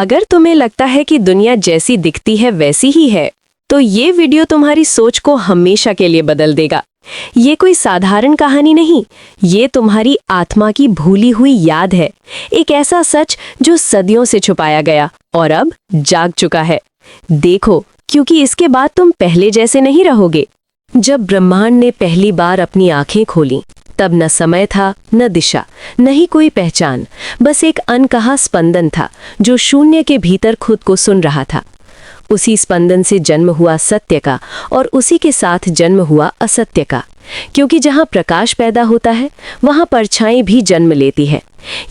अगर तुम्हें लगता है कि दुनिया जैसी दिखती है वैसी ही है, तो ये वीडियो तुम्हारी सोच को हमेशा के लिए बदल देगा। ये कोई साधारण कहानी नहीं, ये तुम्हारी आत्मा की भूली हुई याद है। एक ऐसा सच जो सदियों से छुपाया गया और अब जाग चुका है। देखो, क्योंकि इसके बाद तुम पहले जैसे नहीं रहोगे। जब ब्रह्मांड ने पहली बार अपनी आंखें खोलीं, तब न समय था, न दिशा, न ही कोई पहचान। बस एक अनकहा स्पंदन था जो शून्य के भीतर खुद को सुन रहा था। उसी स्पंदन से जन्म हुआ सत्य का और उसी के साथ जन्म हुआ असत्य का। क्योंकि जहाँ प्रकाश पैदा होता है, वहाँ परछाई भी जन्म लेती है।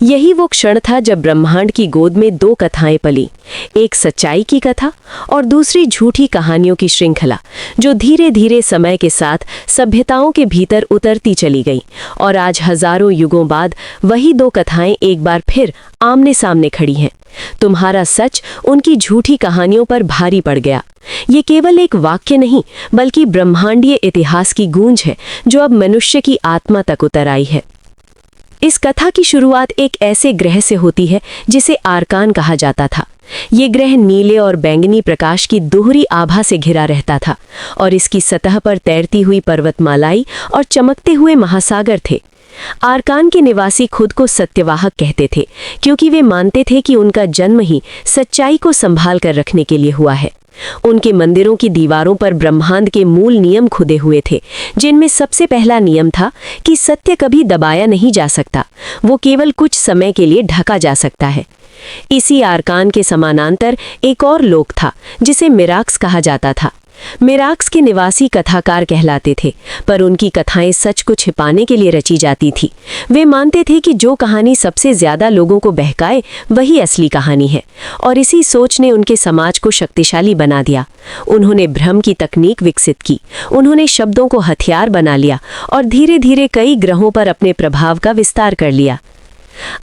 यही वो क्षण था जब ब्रह्मांड की गोद में दो कथाएं पली, एक सच्चाई की कथा और दूसरी झूठी कहानियों की श्रृंखला, जो धीरे धीरे समय के साथ सभ्यताओं के भीतर उतरती चली गई। और आज हजारों युगों बाद वही दो कथाएं एक बार फिर आमने सामने खड़ी हैं। तुम्हारा सच उनकी झूठी कहानियों पर भारी पड़ गया। ये केवल एक वाक्य नहीं, बल्कि ब्रह्मांडीय इतिहास की गूंज है जो अब मनुष्य की आत्मा तक उतर आई है। इस कथा की शुरुआत एक ऐसे ग्रह से होती है जिसे आर्कान कहा जाता था। ये ग्रह नीले और बैंगनी प्रकाश की दोहरी आभा से घिरा रहता था और इसकी सतह पर तैरती हुई पर्वतमालाई और चमकते हुए महासागर थे। आर्कान के निवासी खुद को सत्यवाहक कहते थे, क्योंकि वे मानते थे कि उनका जन्म ही सच्चाई को संभाल कर रखने के लिए हुआ है। उनके मंदिरों की दीवारों पर ब्रह्मांड के मूल नियम खुदे हुए थे, जिनमें सबसे पहला नियम था कि सत्य कभी दबाया नहीं जा सकता, वो केवल कुछ समय के लिए ढका जा सकता है। इसी आर्कान के समानांतर एक और लोक था जिसे मिराक्स कहा जाता था। मिराक्स के निवासी कथाकार कहलाते थे, पर उनकी कथाएं सच को छिपाने के लिए रची जाती थी। वे मानते थे कि जो कहानी सबसे ज्यादा लोगों को बहकाए वही असली कहानी है, और इसी सोच ने उनके समाज को शक्तिशाली बना दिया। उन्होंने भ्रम की तकनीक विकसित की, उन्होंने शब्दों को हथियार बना लिया और धीरे धीरे कई ग्रहों पर अपने प्रभाव का विस्तार कर लिया।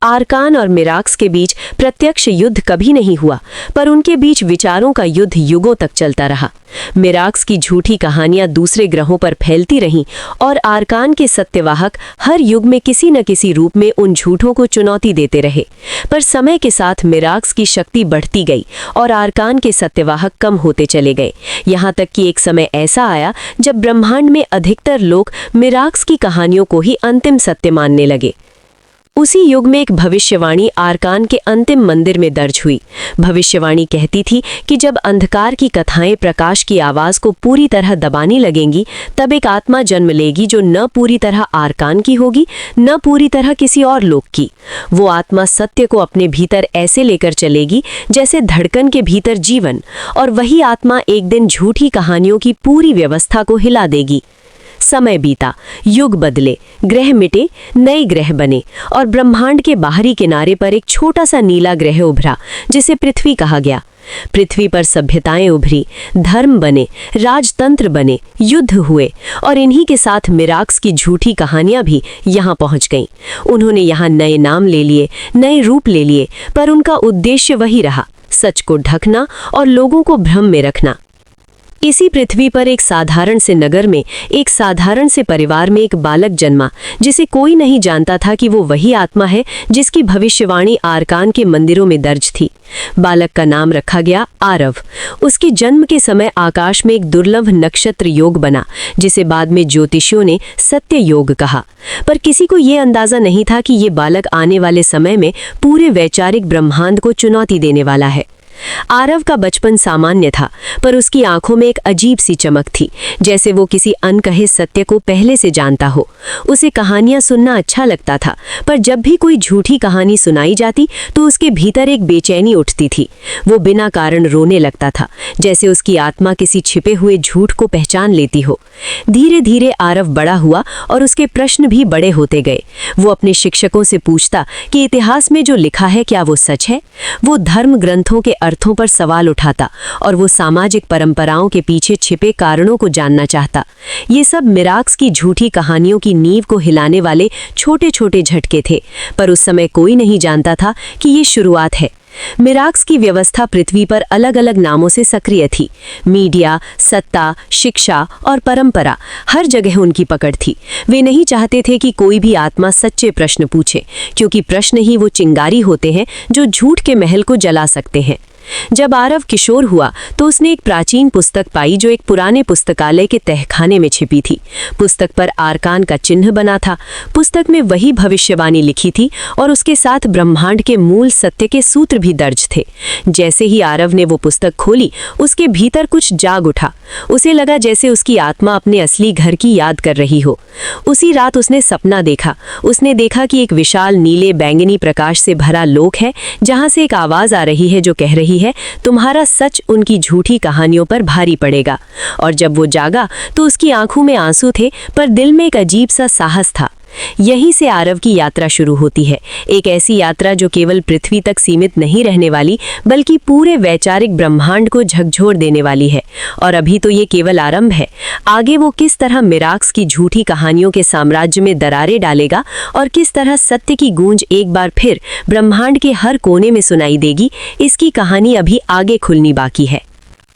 आर्कान और मिराक्स के बीच प्रत्यक्ष युद्ध कभी नहीं हुआ, पर उनके बीच विचारों का युद्ध युगों तक चलता रहा। मिराक्स की झूठी कहानियां दूसरे ग्रहों पर फैलती रहीं और आर्कान के सत्यवाहक हर युग में किसी न किसी रूप में उन झूठों को चुनौती देते रहे। पर समय के साथ मिराक्स की शक्ति बढ़ती गई और आर्कान के सत्यवाहक कम होते चले गए। यहाँ तक कि एक समय ऐसा आया जब ब्रह्मांड में अधिकतर लोग मिराक्स की कहानियों को ही अंतिम सत्य मानने लगे। उसी युग में एक भविष्यवाणी आर्कान के अंतिम मंदिर में दर्ज हुई। भविष्यवाणी कहती थी कि जब अंधकार की कथाएं प्रकाश की आवाज को पूरी तरह दबाने लगेंगी, तब एक आत्मा जन्म लेगी जो न पूरी तरह आर्कान की होगी, न पूरी तरह किसी और लोक की। वो आत्मा सत्य को अपने भीतर ऐसे लेकर चलेगी जैसे धड़कन के भीतर जीवन, और वही आत्मा एक दिन झूठी कहानियों की पूरी व्यवस्था को हिला देगी। समय बीता, युग बदले, ग्रह मिटे, नए ग्रह बने और ब्रह्मांड के बाहरी किनारे पर एक छोटा सा नीला ग्रह उभरा जिसे पृथ्वी कहा गया। पृथ्वी पर सभ्यताएं उभरी, धर्म बने, राजतंत्र बने, युद्ध हुए और इन्हीं के साथ मिराक्स की झूठी कहानियां भी यहाँ पहुँच गईं। उन्होंने यहाँ नए नाम ले लिए, नए रूप ले लिए, पर उनका उद्देश्य वही रहा, सच को ढकना और लोगों को भ्रम में रखना। इसी पृथ्वी पर एक साधारण से नगर में, एक साधारण से परिवार में एक बालक जन्मा, जिसे कोई नहीं जानता था कि वो वही आत्मा है जिसकी भविष्यवाणी आर्कान के मंदिरों में दर्ज थी। बालक का नाम रखा गया आरव। उसके जन्म के समय आकाश में एक दुर्लभ नक्षत्र योग बना, जिसे बाद में ज्योतिषियों ने सत्य योग कहा। पर किसी को ये अंदाजा नहीं था कि ये बालक आने वाले समय में पूरे वैचारिक ब्रह्मांड को चुनौती देने वाला है। आरव का बचपन सामान्य था, पर उसकी आंखों में एक अजीब सी चमक थी, जैसे वो किसी अनकहे सत्य को पहले से जानता हो। उसे कहानियां सुनना अच्छा लगता था, पर जब भी कोई झूठी कहानी सुनाई जाती तो उसके भीतर एक बेचैनी उठती थी। वो बिना कारण रोने लगता था, जैसे उसकी आत्मा किसी छिपे हुए झूठ को पहचान लेती हो। धीरे धीरे आरव बड़ा हुआ और उसके प्रश्न भी बड़े होते गए। वो अपने शिक्षकों से पूछता कि इतिहास में जो लिखा है क्या वो सच है। वो धर्म ग्रंथों के अर्थों पर सवाल उठाता और वो सामाजिक परंपराओं के पीछे छिपे कारणों को जानना चाहता। ये सब मिराक्स की झूठी कहानियों की नींव को हिलाने वाले छोटे छोटे झटके थे, पर उस समय कोई नहीं जानता था कि ये शुरुआत है। मिराक्स की व्यवस्था पृथ्वी पर अलग अलग नामों से सक्रिय थी। मीडिया, सत्ता, शिक्षा और परंपरा, हर जगह उनकी पकड़ थी। वे नहीं चाहते थे कि कोई भी आत्मा सच्चे प्रश्न पूछे, क्योंकि प्रश्न ही वो चिंगारी होते हैं जो झूठ के महल को जला सकते हैं। जब आरव किशोर हुआ तो उसने एक प्राचीन पुस्तक पाई जो एक पुराने पुस्तकालय के तहखाने में छिपी थी। पुस्तक पर आरकान का चिन्ह बना था। पुस्तक में वही भविष्यवाणी लिखी थी और उसके साथ ब्रह्मांड के मूल सत्य के सूत्र भी दर्ज थे। जैसे ही आरव ने वो पुस्तक खोली, उसके भीतर कुछ जाग उठा। उसे लगा जैसे उसकी आत्मा अपने असली घर की याद कर रही हो। उसी रात उसने सपना देखा। उसने देखा कि एक विशाल नीले बैंगनी प्रकाश से भरा लोक है, जहां से एक आवाज आ रही है जो कह रही है, तुम्हारा सच उनकी झूठी कहानियों पर भारी पड़ेगा। और जब वो जागा तो उसकी आंखों में आंसू थे, पर दिल में एक अजीब सा साहस था। यहीं से आरव की यात्रा शुरू होती है, एक ऐसी यात्रा जो केवल पृथ्वी तक सीमित नहीं रहने वाली, बल्कि पूरे वैचारिक ब्रह्मांड को झकझोर देने वाली है। और अभी तो ये केवल आरंभ है। आगे वो किस तरह मिराक्स की झूठी कहानियों के साम्राज्य में दरारें डालेगा और किस तरह सत्य की गूंज एक बार फिर ब्रह्मांड के हर कोने में सुनाई देगी, इसकी कहानी अभी आगे खुलनी बाकी है।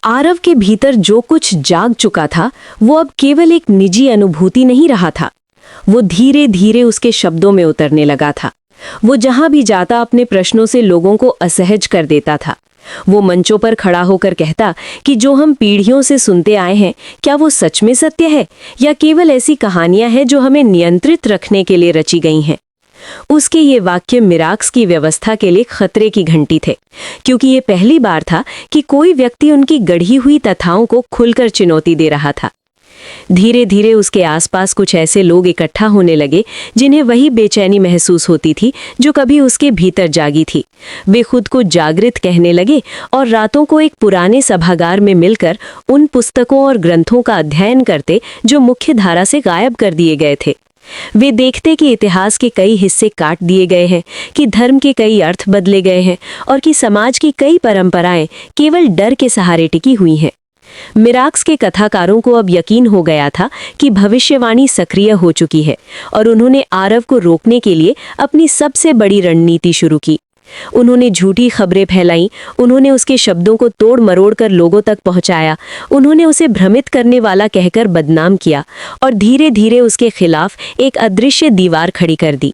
आरव के भीतर जो कुछ जाग चुका था, वो अब केवल एक निजी अनुभूति नहीं रहा था। वो धीरे धीरे उसके शब्दों में उतरने लगा था। वो जहां भी जाता अपने प्रश्नों से लोगों को असहज कर देता था। वो मंचों पर खड़ा होकर कहता कि जो हम पीढ़ियों से सुनते आए हैं, क्या वो सच में सत्य है या केवल ऐसी कहानियां हैं जो हमें नियंत्रित रखने के लिए रची गई हैं। उसके ये वाक्य मिराक्स की व्यवस्था के लिए खतरे की घंटी थे, क्योंकि ये पहली बार था कि कोई व्यक्ति उनकी गढ़ी हुई कथाओं को खुलकर चुनौती दे रहा था। धीरे धीरे उसके आसपास कुछ ऐसे लोग इकट्ठा होने लगे जिन्हें वही बेचैनी महसूस होती थी जो कभी उसके भीतर जागी थी। वे खुद को जागृत कहने लगे और रातों को एक पुराने सभागार में मिलकर उन पुस्तकों और ग्रंथों का अध्ययन करते जो मुख्य धारा से गायब कर दिए गए थे। वे देखते कि इतिहास के कई हिस्से काट दिए गए हैं, कि धर्म के कई अर्थ बदले गए हैं और कि समाज की कई परंपराएं केवल डर के सहारे टिकी हुई हैं। मिराक्स के कथाकारों को अब यकीन हो गया था कि भविष्यवाणी सक्रिय हो चुकी है और उन्होंने आरव को रोकने के लिए अपनी सबसे बड़ी रणनीति शुरू की। उन्होंने झूठी खबरें फैलाईं, उन्होंने उसके शब्दों को तोड़ मरोड़ कर लोगों तक पहुंचाया, उन्होंने उसे भ्रमित करने वाला कहकर बदनाम किया और धीरे धीरे उसके खिलाफ एक अदृश्य दीवार खड़ी कर दी।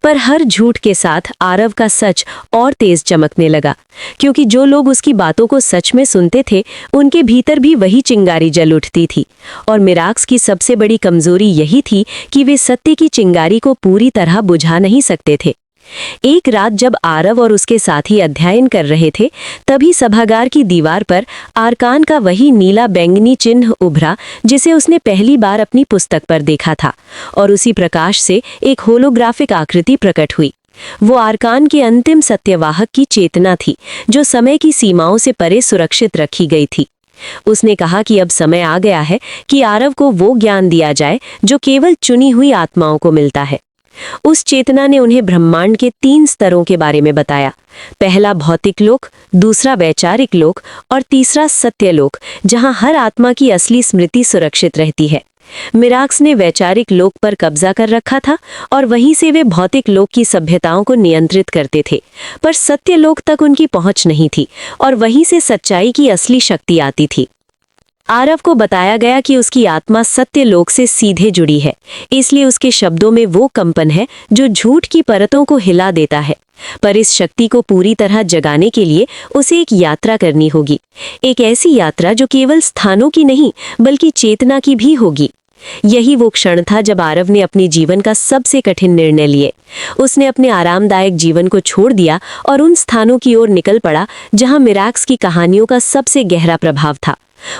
पर हर झूठ के साथ आरव का सच और तेज चमकने लगा, क्योंकि जो लोग उसकी बातों को सच में सुनते थे, उनके भीतर भी वही चिंगारी जल उठती थी। और मिराक्स की सबसे बड़ी कमजोरी यही थी कि वे सत्य की चिंगारी को पूरी तरह बुझा नहीं सकते थे। एक रात जब आरव और उसके साथी अध्ययन कर रहे थे, तभी सभागार की दीवार पर आरकान का वही नीला बैंगनी चिन्ह उभरा जिसे उसने पहली बार अपनी पुस्तक पर देखा था, और उसी प्रकाश से एक होलोग्राफिक आकृति प्रकट हुई। वो आरकान के अंतिम सत्यवाहक की चेतना थी, जो समय की सीमाओं से परे सुरक्षित रखी गई थी। उसने कहा कि अब समय आ गया है कि आरव को वो ज्ञान दिया जाए जो केवल चुनी हुई आत्माओं को मिलता है। उस चेतना ने उन्हें ब्रह्मांड के 3 स्तरों के बारे में बताया। पहला भौतिक लोक, दूसरा वैचारिक लोक और तीसरा सत्य लोक, जहां हर आत्मा की असली स्मृति सुरक्षित रहती है। मिराक्स ने वैचारिक लोक पर कब्जा कर रखा था और वहीं से वे भौतिक लोक की सभ्यताओं को नियंत्रित करते थे, पर सत्य लोक तक उनकी पहुंच नहीं थी और वहीं से सच्चाई की असली शक्ति आती थी। आरव को बताया गया कि उसकी आत्मा सत्य लोक से सीधे जुड़ी है, इसलिए उसके शब्दों में वो कंपन है जो झूठ की परतों को हिला देता है। पर इस शक्ति को पूरी तरह जगाने के लिए उसे एक यात्रा करनी होगी, एक ऐसी यात्रा जो केवल स्थानों की नहीं बल्कि चेतना की भी होगी। यही वो क्षण था जब आरव ने अपने जीवन का सबसे कठिन निर्णय लिए। उसने अपने आरामदायक जीवन को छोड़ दिया और उन स्थानों की ओर निकल पड़ा जहां मिराक्स की कहानियों का सबसे गहरा प्रभाव था।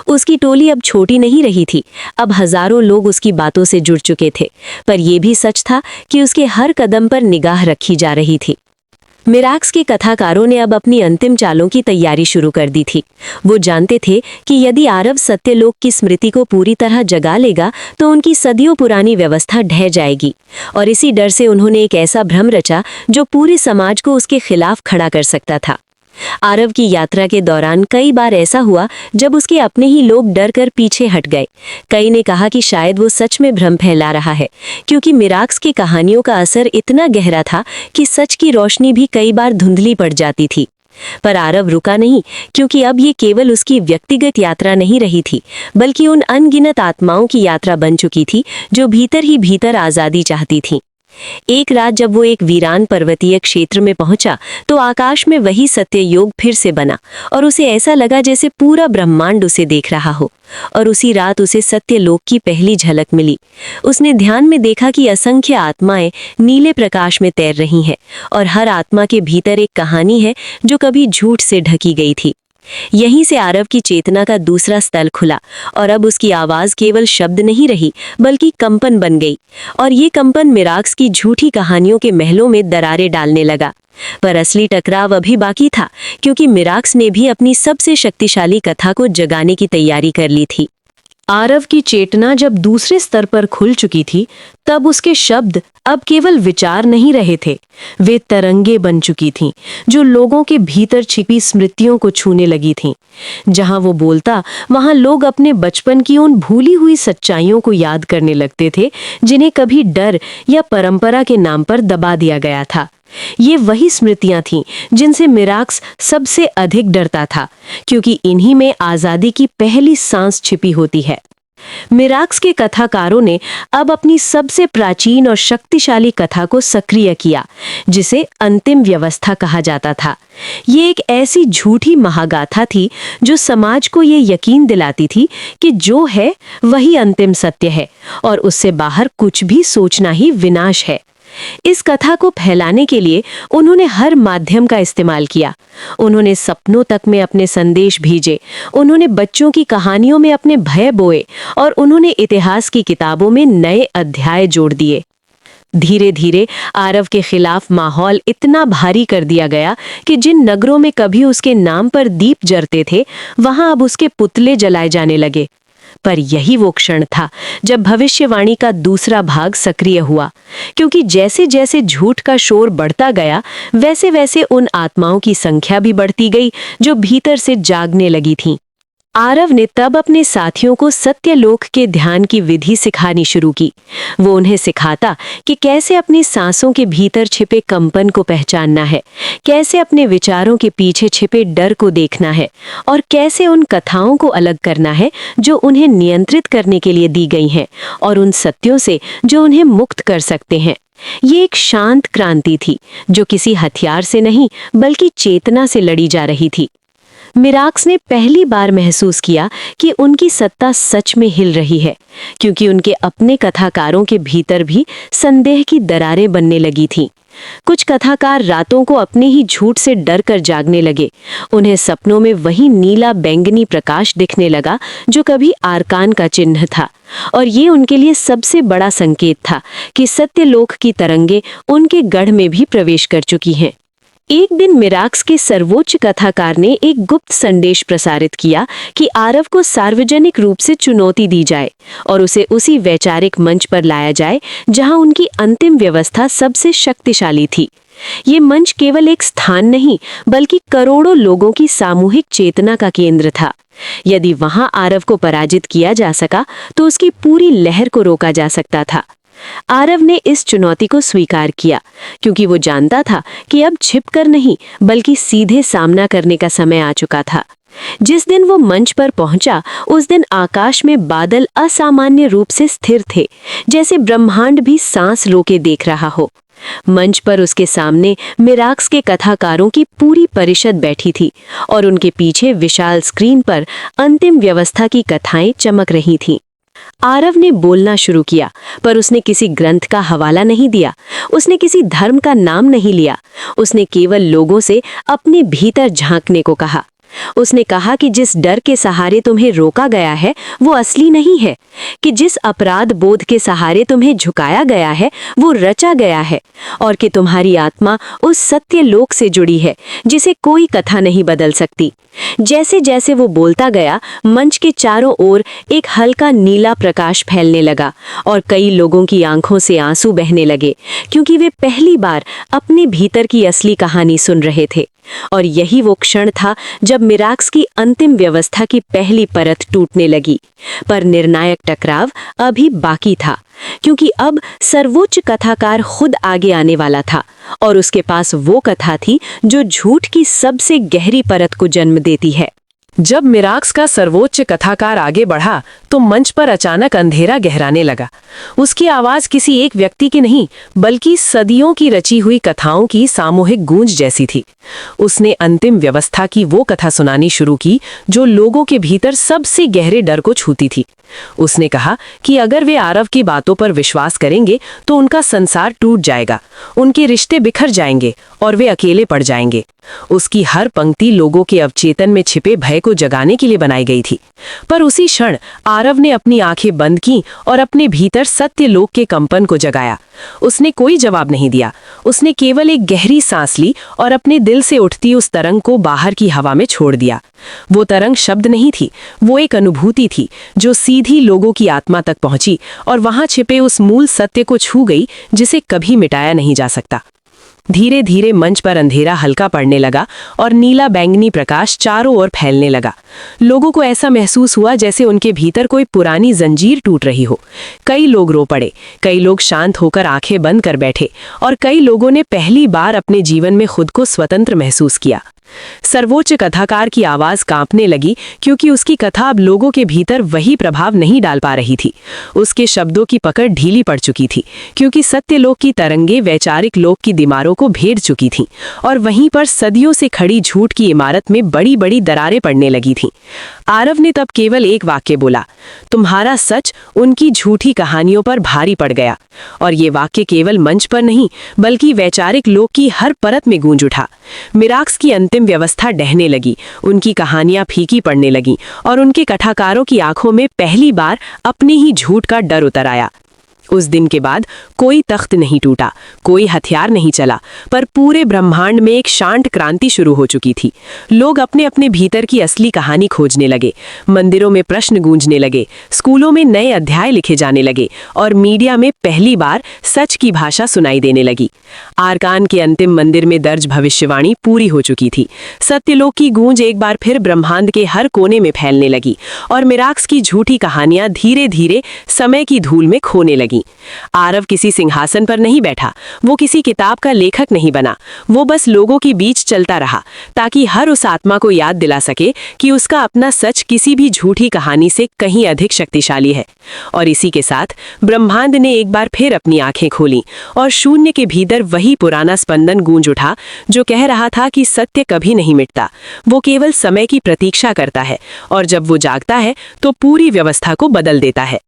उसकी टोली अब छोटी नहीं रही थी, अब हजारों लोग उसकी बातों से जुड़ चुके थे, पर यह भी सच था कि उसके हर कदम पर निगाह रखी जा रही थी। मिराक्स के कथाकारों ने अब अपनी अंतिम चालों की तैयारी शुरू कर दी थी। वो जानते थे कि यदि आरव सत्यलोक की स्मृति को पूरी तरह जगा लेगा तो उनकी सदियों पुरानी व्यवस्था ढह जाएगी, और इसी डर से उन्होंने एक ऐसा भ्रम रचा जो पूरे समाज को उसके खिलाफ खड़ा कर सकता था। आरव की यात्रा के दौरान कई बार ऐसा हुआ जब उसके अपने ही लोग डर कर पीछे हट गए। कई ने कहा कि शायद वो सच में भ्रम फैला रहा है, क्योंकि मिराक्स की कहानियों का असर इतना गहरा था कि सच की रोशनी भी कई बार धुंधली पड़ जाती थी। पर आरव रुका नहीं, क्योंकि अब ये केवल उसकी व्यक्तिगत यात्रा नहीं रही थी, बल्कि उन अनगिनत आत्माओं की यात्रा बन चुकी थी जो भीतर ही भीतर आज़ादी चाहती थीं। एक रात जब वो एक वीरान पर्वतीय क्षेत्र में पहुंचा तो आकाश में वही सत्ययोग फिर से बना और उसे ऐसा लगा जैसे पूरा ब्रह्मांड उसे देख रहा हो। और उसी रात उसे सत्यलोक की पहली झलक मिली। उसने ध्यान में देखा कि असंख्य आत्माएं नीले प्रकाश में तैर रही हैं और हर आत्मा के भीतर एक कहानी है जो कभी झूठ से ढकी गई थी। यहीं से आरव की चेतना का दूसरा स्थल खुला और अब उसकी आवाज केवल शब्द नहीं रही बल्कि कंपन बन गई। और ये कंपन मिराक्स की झूठी कहानियों के महलों में दरारें डालने लगा। पर असली टकराव अभी बाकी था, क्योंकि मिराक्स ने भी अपनी सबसे शक्तिशाली कथा को जगाने की तैयारी कर ली थी। आरव की चेतना जब दूसरे स्तर पर खुल चुकी थी, तब उसके शब्द अब केवल विचार नहीं रहे थे, वे तरंगे बन चुकी थीं, जो लोगों के भीतर छिपी स्मृतियों को छूने लगी थीं। जहां वो बोलता, वहां लोग अपने बचपन की उन भूली हुई सच्चाइयों को याद करने लगते थे, जिन्हें कभी डर या परंपरा के नाम पर दबा दिया गया था। ये वही स्मृतियां थीं जिनसे मिराक्स सबसे अधिक डरता था, क्योंकि इन्हीं में आजादी की पहली सांस छिपी होती है। मिराक्स के कथाकारों ने अब अपनी सबसे प्राचीन और शक्तिशाली कथा को सक्रिय किया, जिसे अंतिम व्यवस्था कहा जाता था। ये एक ऐसी झूठी महागाथा थी जो समाज को ये यकीन दिलाती थी कि जो है वही अंतिम सत्य है और उससे बाहर कुछ भी सोचना ही विनाश है। इस कथा को फैलाने के लिए उन्होंने हर माध्यम का इस्तेमाल किया। उन्होंने सपनों तक में अपने संदेश भेजे, उन्होंने बच्चों की कहानियों में अपने भय बोए और उन्होंने इतिहास की किताबों में नए अध्याय जोड़ दिए। धीरे धीरे आरव के खिलाफ माहौल इतना भारी कर दिया गया कि जिन नगरों में कभी उसके नाम पर दीप जलते थे, वहां अब उसके पुतले जलाए जाने लगे। पर यही वो क्षण था जब भविष्यवाणी का दूसरा भाग सक्रिय हुआ, क्योंकि जैसे जैसे झूठ का शोर बढ़ता गया, वैसे वैसे उन आत्माओं की संख्या भी बढ़ती गई जो भीतर से जागने लगी थीं। आरव ने तब अपने साथियों को सत्यलोक के ध्यान की विधि सिखानी शुरू की। वो उन्हें सिखाता कि कैसे अपनी सांसों के भीतर छिपे कंपन को पहचानना है, कैसे अपने विचारों के पीछे छिपे डर को देखना है और कैसे उन कथाओं को अलग करना है जो उन्हें नियंत्रित करने के लिए दी गई हैं और उन सत्यों से जो उन्हें मुक्त कर सकते हैं। ये एक शांत क्रांति थी जो किसी हथियार से नहीं बल्कि चेतना से लड़ी जा रही थी। मिराक्स ने पहली बार महसूस किया कि उनकी सत्ता सच में हिल रही है, क्योंकि उनके अपने कथाकारों के भीतर भी संदेह की दरारें बनने लगी थीं। कुछ कथाकार रातों को अपने ही झूठ से डर कर जागने लगे। उन्हें सपनों में वही नीला बैंगनी प्रकाश दिखने लगा जो कभी आरकान का चिन्ह था, और ये उनके लिए सबसे बड़ा संकेत था कि सत्यलोक की तरंगे उनके गढ़ में भी प्रवेश कर चुकी हैं। एक दिन मिराक्स के सर्वोच्च कथाकार ने एक गुप्त संदेश प्रसारित किया कि आरव को सार्वजनिक रूप से चुनौती दी जाए और उसे उसी वैचारिक मंच पर लाया जाए जहां उनकी अंतिम व्यवस्था सबसे शक्तिशाली थी। ये मंच केवल एक स्थान नहीं बल्कि करोड़ों लोगों की सामूहिक चेतना का केंद्र था। यदि वहां आरव को पराजित किया जा सका तो उसकी पूरी लहर को रोका जा सकता था। आरव ने इस चुनौती को स्वीकार किया, क्योंकि वो जानता था कि अब छिपकर नहीं बल्कि सीधे सामना करने का समय आ चुका था। जिस दिन वो मंच पर पहुंचा, उस दिन आकाश में बादल असामान्य रूप से स्थिर थे, जैसे ब्रह्मांड भी सांस रोके देख रहा हो। मंच पर उसके सामने मिराक्स के कथाकारों की पूरी परिषद बैठी थी और उनके पीछे विशाल स्क्रीन पर अंतिम व्यवस्था की कथाएं चमक रही थीं। आरव ने बोलना शुरू किया, पर उसने किसी ग्रंथ का हवाला नहीं दिया, उसने किसी धर्म का नाम नहीं लिया। उसने केवल लोगों से अपने भीतर झांकने को कहा। उसने कहा कि जिस डर के सहारे तुम्हें रोका गया है वो असली नहीं है, कि जिस अपराध बोध के सहारे तुम्हें झुकाया गया है वो रचा गया है, और कि तुम्हारी आत्मा उस सत्य लोक से जुड़ी है जिसे कोई कथा नहीं बदल सकती। जैसे जैसे वो बोलता गया, मंच के चारों ओर एक हल्का नीला प्रकाश फैलने लगा और कई लोगों की आंखों से आंसू बहने लगे, क्योंकि वे पहली बार अपने भीतर की असली कहानी सुन रहे थे। और यही वो क्षण था जब मिराक्स की अंतिम व्यवस्था की पहली परत टूटने लगी। पर निर्णायक टकराव अभी बाकी था, क्योंकि अब सर्वोच्च कथाकार खुद आगे आने वाला था और उसके पास वो कथा थी जो झूठ की सबसे गहरी परत को जन्म देती है। जब मिराक्स का सर्वोच्च कथाकार आगे बढ़ा तो मंच पर अचानक अंधेरा गहराने लगा। उसकी आवाज किसी एक व्यक्ति की नहीं, बल्कि सदियों की रची हुई कथाओं की सामूहिक गूंज जैसी थी। उसने अंतिम व्यवस्था की वो कथा सुनानी शुरू की जो लोगों के भीतर सबसे गहरे डर को छूती थी। उसने कहा कि अगर वे आरव की बातों पर विश्वास करेंगे तो उनका संसार टूट जाएगा, उनके रिश्ते बिखर जाएंगे और वे अकेले पड़ जाएंगे। उसकी हर पंक्ति लोगों के अवचेतन में छिपे भय को जगाने के लिए बनाई गई थी। पर उसी क्षण आरव ने अपनी आंखें बंद की और अपने भीतर सत्य लोक के कंपन को जगाया। उसने कोई जवाब नहीं दिया, उसने केवल एक गहरी सांस ली और अपने दिल से उठती उस तरंग को बाहर की हवा में छोड़ दिया। वो तरंग शब्द नहीं थी, वो एक अनुभूति थी जो सीधी लोगों की आत्मा तक पहुंची और वहां छिपे उस मूल सत्य को छू गई जिसे कभी मिटाया नहीं जा सकता। धीरे धीरे मंच पर अंधेरा हल्का पड़ने लगा और नीला बैंगनी प्रकाश चारों ओर फैलने लगा। लोगों को ऐसा महसूस हुआ जैसे उनके भीतर कोई पुरानी जंजीर टूट रही हो। कई लोग रो पड़े, कई लोग शांत होकर आंखें बंद कर बैठे और कई लोगों ने पहली बार अपने जीवन में खुद को स्वतंत्र महसूस किया। सर्वोच्च कथाकार की आवाज कांपने लगी, क्योंकि उसकी कथा अब लोगों के भीतर वही प्रभाव नहीं डाल पा रही थी। उसके शब्दों की पकड़ ढीली पड़ चुकी थी, क्योंकि सत्यलोक की तरंगे वैचारिक लोक की दीवारों को भेद चुकी थीं और वहीं पर सदियों से खड़ी झूठ की इमारत में बड़ी बड़ी दरारें पड़ने लगी थीं। आरव ने तब केवल एक वाक्य बोला, तुम्हारा सच उनकी झूठी कहानियों पर भारी पड़ गया। और ये वाक्य केवल मंच पर नहीं, बल्कि वैचारिक लोक की हर परत में गूंज उठा। मिराक्स की अंतिम व्यवस्था डहने लगी, उनकी कहानियां फीकी पड़ने लगीं और उनके कथाकारों की आंखों में पहली बार अपने ही झूठ का डर उतर आया। उस दिन के बाद कोई तख्त नहीं टूटा, कोई हथियार नहीं चला, पर पूरे ब्रह्मांड में एक शांत क्रांति शुरू हो चुकी थी। लोग अपने अपने भीतर की असली कहानी खोजने लगे, मंदिरों में प्रश्न गूंजने लगे, स्कूलों में नए अध्याय लिखे जाने लगे और मीडिया में पहली बार सच की भाषा सुनाई देने लगी। आरकान के अंतिम मंदिर में दर्ज भविष्यवाणी पूरी हो चुकी थी। सत्यलोक की गूंज एक बार फिर ब्रह्मांड के हर कोने में फैलने लगी और मिराक्स की झूठी कहानियां धीरे धीरे समय की धूल में खोने लगी। आरव किसी सिंहासन पर नहीं बैठा, वो किसी किताब का लेखक नहीं बना, वो बस लोगों के बीच चलता रहा, ताकि हर उस आत्मा को याद दिला सके कि उसका अपना सच किसी भी झूठी कहानी से कहीं अधिक शक्तिशाली है। और इसी के साथ ब्रह्मांड ने एक बार फिर अपनी आंखें खोली और शून्य के भीतर वही पुराना स्पंदन गूंज उठा जो कह रहा था कि सत्य कभी नहीं मिटता, वो केवल समय की प्रतीक्षा करता है और जब वो जागता है तो पूरी व्यवस्था को बदल देता है।